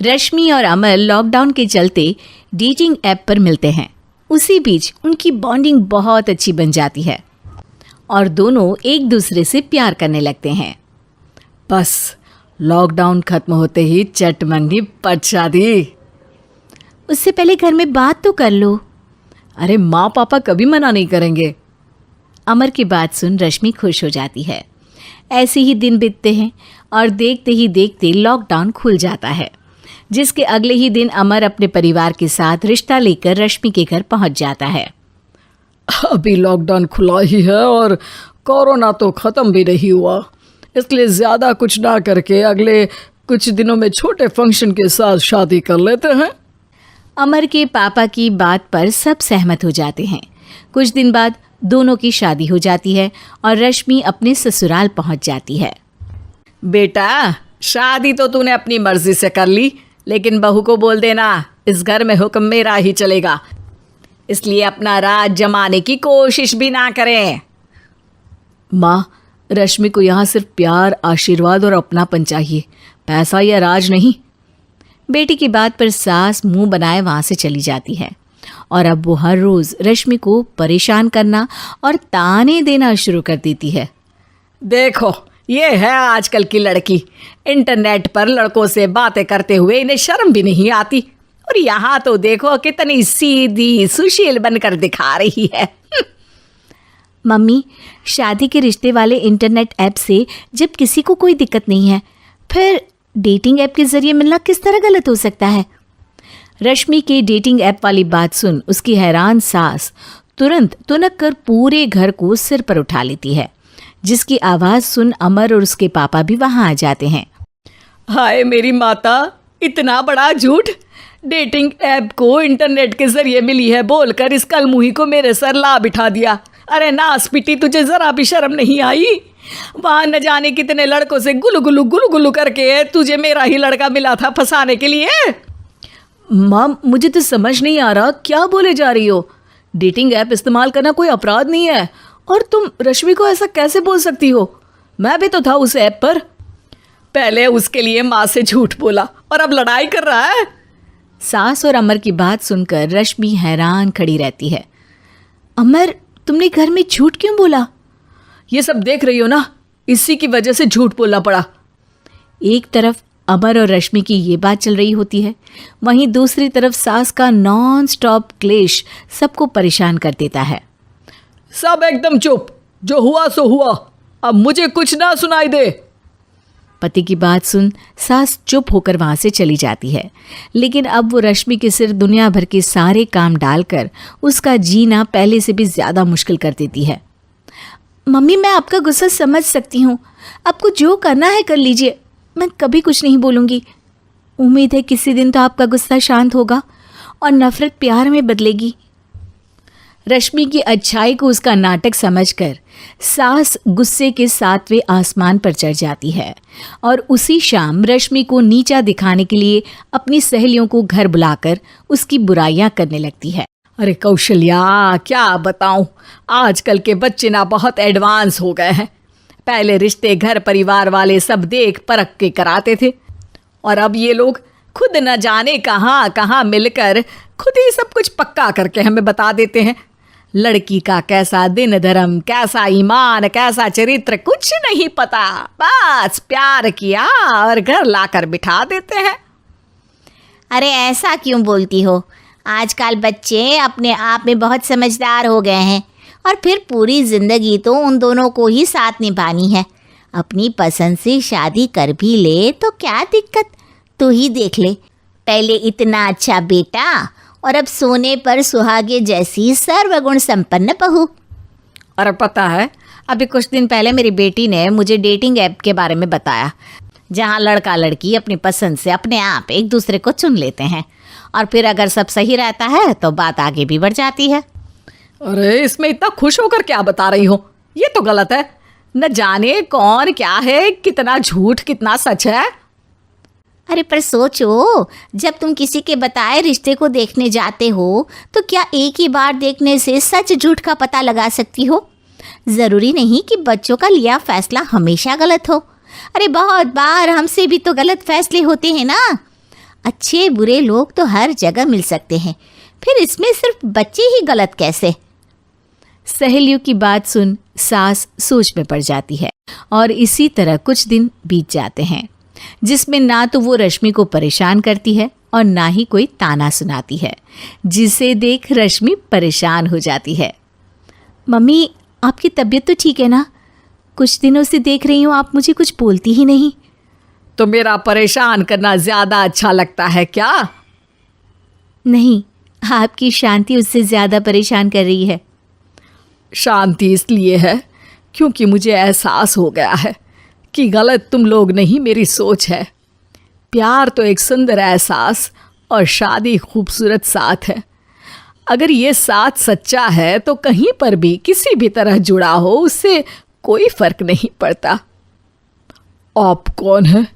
रश्मि और अमर लॉकडाउन के चलते डेटिंग ऐप पर मिलते हैं। उसी बीच उनकी बॉन्डिंग बहुत अच्छी बन जाती है और दोनों एक दूसरे से प्यार करने लगते हैं। बस लॉकडाउन खत्म होते ही चट मंगनी पट शादी। उससे पहले घर में बात तो कर लो। अरे माँ पापा कभी मना नहीं करेंगे। अमर की बात सुन रश्मि खुश हो जाती है। ऐसे ही दिन बीतते हैं और देखते ही देखते लॉकडाउन खुल जाता है, जिसके अगले ही दिन अमर अपने परिवार के साथ रिश्ता लेकर रश्मि के घर पहुंच जाता है। अभी लॉकडाउन खुला ही है और कोरोना तो ख़त्म भी नहीं हुआ, इसलिए ज़्यादा कुछ ना करके अगले कुछ दिनों में छोटे फंक्शन के साथ शादी कर लेते हैं। अमर के पापा की बात पर सब सहमत हो जाते हैं। कुछ दिन बाद दोनों की शादी हो जाती है और रश्मि अपने ससुराल पहुंच जाती है। बेटा, शादी तो तूने अपनी मर्जी से कर ली, लेकिन बहू को बोल देना इस घर में हुक्म मेरा ही चलेगा, इसलिए अपना राज जमाने की कोशिश भी ना करें। माँ, रश्मि को यहाँ सिर्फ प्यार, आशीर्वाद और अपनापन चाहिए, पैसा या राज नहीं। बेटी की बात पर सास मुंह बनाए वहाँ से चली जाती है और अब वो हर रोज़ रश्मि को परेशान करना और ताने देना शुरू कर देती है। देखो, ये है आजकल की लड़की, इंटरनेट पर लड़कों से बातें करते हुए इन्हें शर्म भी नहीं आती, और यहाँ तो देखो कितनी सीधी सुशील बनकर दिखा रही है। मम्मी, शादी के रिश्ते वाले इंटरनेट ऐप से जब किसी को कोई दिक्कत नहीं है, फिर डेटिंग ऐप के जरिए मिलना किस तरह गलत हो सकता है? रश्मि के डेटिंग ऐप वाली बात सुन उसकी हैरान सास तुरंत तुनक कर पूरे घर को सिर पर उठा लेती है, जिसकी आवाज़ सुन अमर और उसके पापा भी वहाँ आ जाते हैं। हाय मेरी माता, इतना बड़ा झूठ! डेटिंग ऐप को इंटरनेट के जरिए मिली है बोलकर इस कलमुही को मेरे सर ला बिठा दिया। अरे नास पिटी, तुझे जरा भी शर्म नहीं आई? वहाँ न जाने कितने लड़कों से गुलू गुलू करके तुझे मेरा ही लड़का मिला था फंसाने के लिए। माँ, मुझे तो समझ नहीं आ रहा क्या बोले जा रही हो। डेटिंग ऐप इस्तेमाल करना कोई अपराध नहीं है, और तुम रश्मि को ऐसा कैसे बोल सकती हो? मैं भी तो था उस ऐप पर। पहले उसके लिए माँ से झूठ बोला और अब लड़ाई कर रहा है। सास और अमर की बात सुनकर रश्मि हैरान खड़ी रहती है। अमर, तुमने घर में झूठ क्यों बोला? ये सब देख रही हो ना, इसी की वजह से झूठ बोलना पड़ा। एक तरफ अमर और रश्मि की ये बात चल रही होती है, वहीं दूसरी तरफ सास का नॉन स्टॉप क्लेश सबको परेशान कर देता है। सब एकदम चुप, जो हुआ सो हुआ, अब मुझे कुछ ना सुनाई दे। पति की बात सुन सास चुप होकर वहाँ से चली जाती है, लेकिन अब वो रश्मि के सिर दुनिया भर के सारे काम डालकर उसका जीना पहले से भी ज़्यादा मुश्किल कर देती है। मम्मी, मैं आपका गुस्सा समझ सकती हूँ, आपको जो करना है कर लीजिए, मैं कभी कुछ नहीं बोलूँगी। उम्मीद है किसी दिन तो आपका गुस्सा शांत होगा और नफ़रत प्यार में बदलेगी। रश्मि की अच्छाई को उसका नाटक समझकर सास गुस्से के 7वें आसमान पर चढ़ जाती है और उसी शाम रश्मि को नीचा दिखाने के लिए अपनी सहेलियों को घर बुलाकर उसकी बुराइयां करने लगती है। अरे कौशल्या, क्या बताऊं, आजकल के बच्चे ना बहुत एडवांस हो गए हैं। पहले रिश्ते घर परिवार वाले सब देख परख के कराते थे, और अब ये लोग खुद न जाने कहाँ कहाँ मिलकर खुद ही सब कुछ पक्का करके हमें बता देते हैं। लड़की का कैसा दिन धर्म, कैसा ईमान, कैसा चरित्र कुछ नहीं पता, बस प्यार किया और घर लाकर बिठा देते हैं। अरे ऐसा क्यों बोलती हो? आजकल बच्चे अपने आप में बहुत समझदार हो गए हैं, और फिर पूरी ज़िंदगी तो उन दोनों को ही साथ निभानी है। अपनी पसंद से शादी कर भी ले तो क्या दिक्कत, तू ही देख ले, पहले इतना अच्छा बेटा और अब सोने पर सुहागे जैसी सर्वगुण संपन्न बहू। और पता है, अभी कुछ दिन पहले मेरी बेटी ने मुझे डेटिंग ऐप के बारे में बताया, जहाँ लड़का लड़की अपनी पसंद से अपने आप एक दूसरे को चुन लेते हैं, और फिर अगर सब सही रहता है तो बात आगे भी बढ़ जाती है। अरे इसमें इतना खुश होकर क्या बता रही हो? ये तो गलत है। न जाने कौन क्या है, कितना झूठ कितना सच है। अरे पर सोचो, जब तुम किसी के बताए रिश्ते को देखने जाते हो तो क्या एक ही बार देखने से सच झूठ का पता लगा सकती हो? ज़रूरी नहीं कि बच्चों का लिया फैसला हमेशा गलत हो। अरे बहुत बार हमसे भी तो गलत फैसले होते हैं ना। अच्छे बुरे लोग तो हर जगह मिल सकते हैं, फिर इसमें सिर्फ बच्चे ही गलत कैसे? सहेलियों की बात सुन सास सोच में पड़ जाती है और इसी तरह कुछ दिन बीत जाते हैं, जिसमें ना तो वो रश्मि को परेशान करती है और ना ही कोई ताना सुनाती है, जिसे देख रश्मि परेशान हो जाती है। मम्मी, आपकी तबीयत तो ठीक है ना? कुछ दिनों से देख रही हूँ आप मुझे कुछ बोलती ही नहीं। तो मेरा परेशान करना ज्यादा अच्छा लगता है क्या? नहीं, आपकी शांति उससे ज्यादा परेशान कर रही है। शांति इसलिए है क्योंकि मुझे एहसास हो गया है कि गलत तुम लोग नहीं, मेरी सोच है। प्यार तो एक सुंदर एहसास और शादी खूबसूरत साथ है। अगर ये साथ सच्चा है तो कहीं पर भी किसी भी तरह जुड़ा हो उससे कोई फर्क नहीं पड़ता। आप कौन है?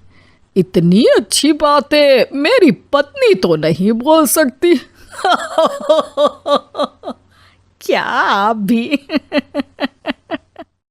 इतनी अच्छी बातें मेरी पत्नी तो नहीं बोल सकती। क्या आप भी?